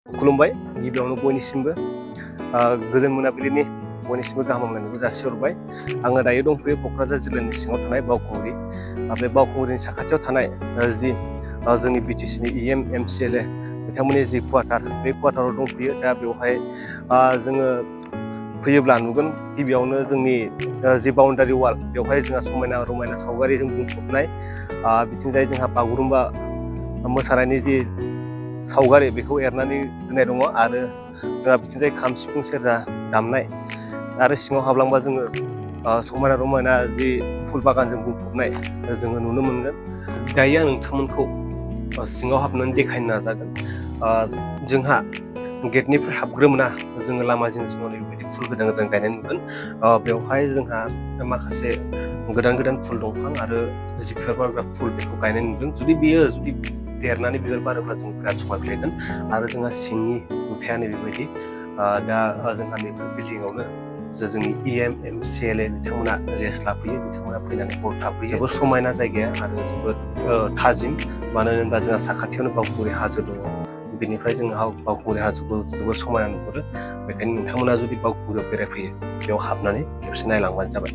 खुलुमबाय गिबियावनो बयनिसिमबो गोजोन मोनाबिलिनि बयनिसिमबो गाहाम हामलायनायखौ जासिहरबाय। आङो दायो दंफैयो क'क्राझार जिल्लानि सिङाव थानाय बावखुंग्रि। बे बावखुंग्रिनि साखाथियाव थानाय जि जोंनि बिटिसिनि MCLA बिथांमोननि जि क्वार्टार, बे क्वार्टाराव दंफैयो। दा बेवहाय जोङो फैयोब्ला नुगोन गिबियावनो जोंनि जि बाउन्डारि वाल, बेवहाय जोंहा समायना रमायना सावगारिजों बुंफबनाय। बिथिंजाय जोंहा बागुरुम्बा मोसानायनि जि सावगारि बेखौ एरनानै दोननाय दङ आरो जोंहा बिथिंजाय खाम सिफुं सेरजा दामनाय आरो सिङाव हाबलांबा जोङो समायना रमायना जि फुल बागानजों बुंफबनाय जोङो नुनो मोनगोन। दायो आं नोंथांमोनखौ सिङाव हाबनानै देखायनो नाजागोन। जोंहा गेटनिफ्राय हाबग्रोमोना जोङो लामा जिं जिङाव बेबायदि फुल गोदान गोदान गायनाय नुगोन। बेवहाय जोंहा माखासे गोदान गोदान फुल दंफां आरो जि बिबार बारग्रा फुल बेखौ गायनाय नुदों। जुदि देरनानै बिबार बारोब्ला जों बिराद समायफ्लेगोन। आरो जोंहा सिंनि नुथायानो बेबायदि। दा जोंहा नैबे बिल्डिंआवनो जोंनि MCLA बिथांमोना रेस्ट लाफैयो, बिथांमोना फैनानै हर थाफैयो। जोबोद समायना जायगाया आरो जोबोद थाजिम, मानो होनोबा जोंहा साखाथियावनो बावखुंग्रि हाजो दङ। बेनिफ्राय जोंहा बावखुंग्रि हाजोखौ जोबोद समायना नुहुरो। बेखायनो नोंथांमोना जुदि बावखुंग्रियाव बेरायफैयो, बेयाव हाबनानै खेबसे नायलांबानो जाबाय।